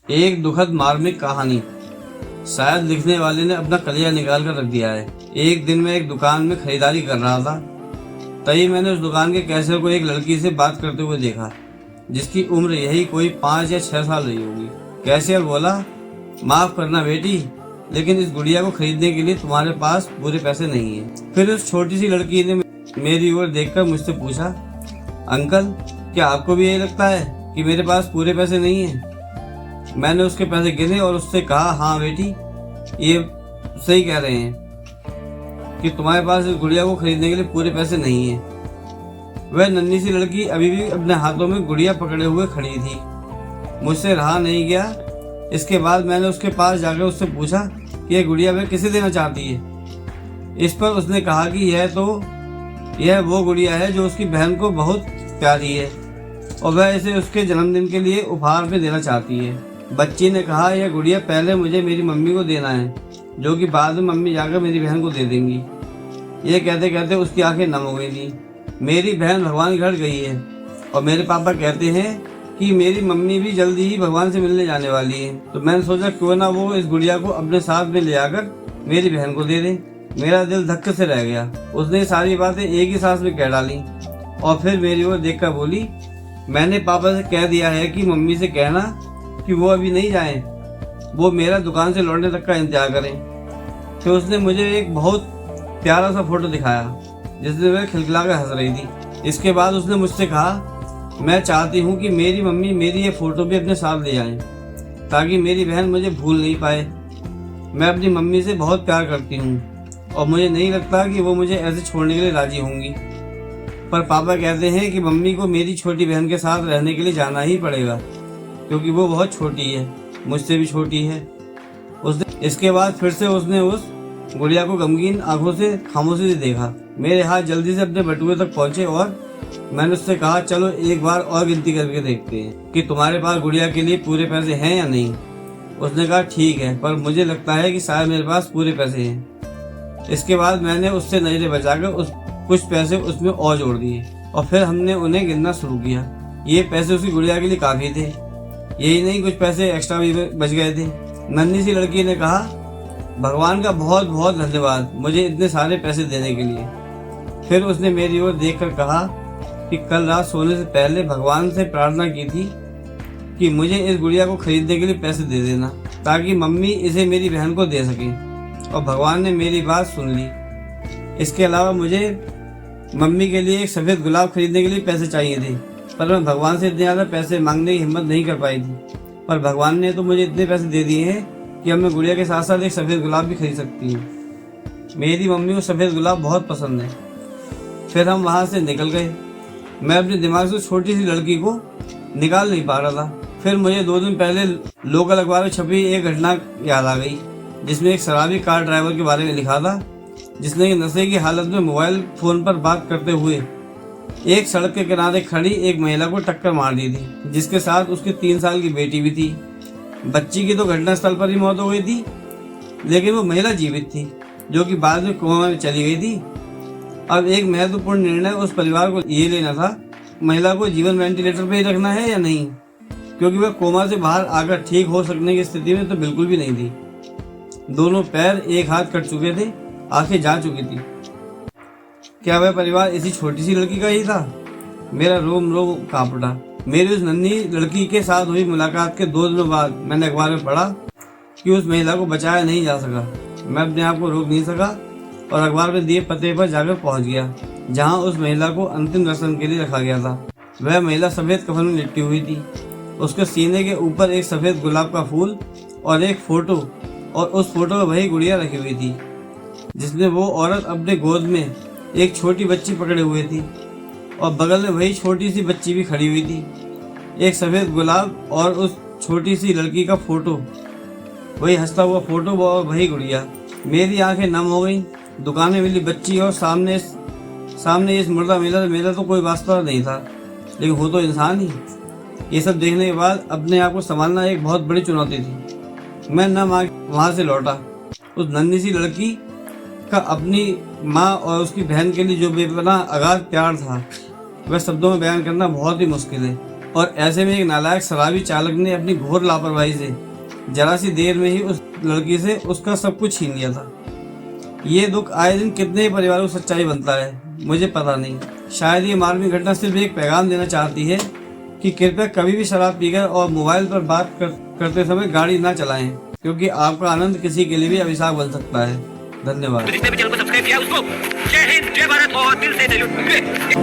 एक दुखद मार्मिक कहानी। शायद लिखने वाले ने अपना कलिया निकाल कर रख दिया है। एक दिन मैं एक दुकान में खरीदारी कर रहा था, तभी मैंने उस दुकान के कैशियर को एक लड़की से बात करते हुए देखा, जिसकी उम्र यही कोई 5 या 6 साल रही होगी। कैशियर बोला, माफ करना बेटी, लेकिन इस गुड़िया को खरीदने के लिए तुम्हारे पास पूरे पैसे नहीं है। फिर उस छोटी सी लड़की ने मेरी ओर देखकर मुझसे पूछा, अंकल, क्या आपको भी यही लगता है कि मेरे पास पूरे पैसे नहीं है? मैंने उसके पैसे गिने और उससे कहा, हाँ बेटी, ये सही कह रहे हैं कि तुम्हारे पास इस गुड़िया को खरीदने के लिए पूरे पैसे नहीं है। वह नन्ही सी लड़की अभी भी अपने हाथों में गुड़िया पकड़े हुए खड़ी थी। मुझसे रहा नहीं गया। इसके बाद मैंने उसके पास जाकर उससे पूछा कि यह गुड़िया वह किसे देना चाहती है। इस पर उसने कहा कि यह वो गुड़िया है जो उसकी बहन को बहुत प्यारी है और वह इसे उसके जन्मदिन के लिए उपहार में देना चाहती है। बच्ची ने कहा, यह गुड़िया पहले मुझे मेरी मम्मी को देना है, जो कि बाद में मम्मी जाकर मेरी बहन को दे देंगी। ये कहते कहते उसकी आंखें नम हो गई थी। मेरी बहन भगवान घर गई है और मेरे पापा कहते हैं कि मेरी मम्मी भी जल्दी ही भगवान से मिलने जाने वाली है। तो मैंने सोचा क्यों ना वो इस गुड़िया को अपने साथ में ले आकर मेरी बहन को दे दे। मेरा दिल धक्के से रह गया। उसने सारी बातें एक ही सांस में कह डाली और फिर मेरी ओर देखकर बोली, मैंने पापा से कह दिया है कि मम्मी से कहना कि वो अभी नहीं जाएं, वो मेरा दुकान से लौटने तक का इंतजार करें। फिर उसने मुझे एक बहुत प्यारा सा फोटो दिखाया जिसमें वह खिलखिला कर हंस रही थी। इसके बाद उसने मुझसे कहा, मैं चाहती हूँ कि मेरी मम्मी मेरी ये फोटो भी अपने साथ ले जाएं, ताकि मेरी बहन मुझे भूल नहीं पाए। मैं अपनी मम्मी से बहुत प्यार करती हूँ और मुझे नहीं लगता कि वो मुझे ऐसे छोड़ने के लिए राजी होंगी। पर पापा कहते हैं कि मम्मी को मेरी छोटी बहन के साथ रहने के लिए जाना ही पड़ेगा, क्योंकि वो बहुत छोटी है, मुझसे भी छोटी है। इसके बाद फिर से उसने उस गुड़िया को गमगीन आंखों से खामोशी से देखा। मेरे हाथ जल्दी से अपने बटुए तक पहुंचे और मैंने उससे कहा, चलो एक बार और गिनती करके देखते हैं कि तुम्हारे पास गुड़िया के लिए पूरे पैसे हैं या नहीं। उसने कहा, ठीक है, पर मुझे लगता है कि शायद मेरे पास पूरे पैसे हैं। इसके बाद मैंने उससे नजरें बचाकर कुछ पैसे उसमें और जोड़ दिए और फिर हमने उन्हें गिनना शुरू किया। ये पैसे उसकी गुड़िया के लिए काफी थे। यही नहीं, कुछ पैसे एक्स्ट्रा भी बच गए थे। नन्ही सी लड़की ने कहा, भगवान का बहुत बहुत धन्यवाद मुझे इतने सारे पैसे देने के लिए। फिर उसने मेरी ओर देखकर कहा कि कल रात सोने से पहले भगवान से प्रार्थना की थी कि मुझे इस गुड़िया को खरीदने के लिए पैसे दे देना, ताकि मम्मी इसे मेरी बहन को दे सके, और भगवान ने मेरी बात सुन ली। इसके अलावा मुझे मम्मी के लिए एक सफ़ेद गुलाब खरीदने के लिए पैसे चाहिए थे, पर मैं भगवान से इतने ज़्यादा पैसे मांगने की हिम्मत नहीं कर पाई थी। पर भगवान ने तो मुझे इतने पैसे दे दिए हैं कि अब मैं गुड़िया के साथ साथ एक सफ़ेद गुलाब भी खरीद सकती हूँ। मेरी मम्मी को सफ़ेद गुलाब बहुत पसंद है। फिर हम वहाँ से निकल गए। मैं अपने दिमाग से छोटी सी लड़की को निकाल नहीं पा रहा था। फिर मुझे 2 दिन पहले लोकल अखबार में छपी एक घटना याद आ गई, जिसमें एक शराबी कार ड्राइवर के बारे में लिखा था, जिसने नशे की हालत में मोबाइल फ़ोन पर बात करते हुए एक सड़क के किनारे खड़ी एक महिला को टक्कर मार दी थी, जिसके साथ उसकी 3 साल की बेटी भी थी। बच्ची की तो घटनास्थल पर ही मौत हो गई थी, लेकिन वो महिला जीवित थी, जो कि बाद में कोमा में चली गई थी। अब एक महत्वपूर्ण निर्णय उस परिवार को ये लेना था, महिला को जीवन वेंटिलेटर पर ही रखना है या नहीं, क्योंकि वह कोमा से बाहर आकर ठीक हो सकने की स्थिति में तो बिल्कुल भी नहीं थी। दोनों पैर, एक हाथ कट चुके थे, आंखें जा चुकी थी। क्या वह परिवार इसी छोटी सी लड़की का ही था? मेरा रोम रोम कांप उठा। मेरी उस नन्ही लड़की के साथ हुई मुलाकात के 2 दिनों बाद मैंने अखबार में पढ़ा कि उस महिला को बचाया नहीं जा सका। मैं अपने आप को रोक नहीं सका और अखबार में दिए पते पर जाकर पहुंच गया, जहां उस महिला को अंतिम रस्म के लिए रखा गया था। वह महिला सफ़ेद कफन में लिपटी हुई थी। उसके सीने के ऊपर एक सफ़ेद गुलाब का फूल और एक फोटो, और उस फोटो में वही गुड़िया रखी हुई थी, जिसमें वो औरत अपने गोद में एक छोटी बच्ची पकड़े हुए थी, और बगल में वही छोटी सी बच्ची भी खड़ी हुई थी। एक सफ़ेद गुलाब और उस छोटी सी लड़की का फोटो, वही हंसता हुआ फोटो और वही गुड़िया। मेरी आंखें नम हो गईं। दुकान में मिली बच्ची और सामने इस मुर्दा मेरा तो कोई वास्ता नहीं था, लेकिन वो तो इंसान ही। ये सब देखने के बाद अपने आप को संभालना एक बहुत बड़ी चुनौती थी। मैं न वहाँ से लौटा। उस नन्ही सी लड़की का अपनी माँ और उसकी बहन के लिए जो बेपनाह अगाध प्यार था, वह शब्दों में बयान करना बहुत ही मुश्किल है। और ऐसे में एक नालायक शराबी चालक ने अपनी घोर लापरवाही से जरा सी देर में ही उस लड़की से उसका सब कुछ छीन लिया था। ये दुख आए दिन कितने ही परिवारों को सच्चाई बनता है, मुझे पता नहीं। शायद ये मार्मिक घटना सिर्फ एक पैगाम देना चाहती है कि कृपया कभी भी शराब पीकर और मोबाइल पर बात करते समय गाड़ी ना चलाएं, क्योंकि आपका आनंद किसी के लिए भी अभिशाप बन सकता है। धन्यवाद। जिसने भी चैनल को सब्सक्राइब किया उसको जय हिंद, जय भारत और दिल से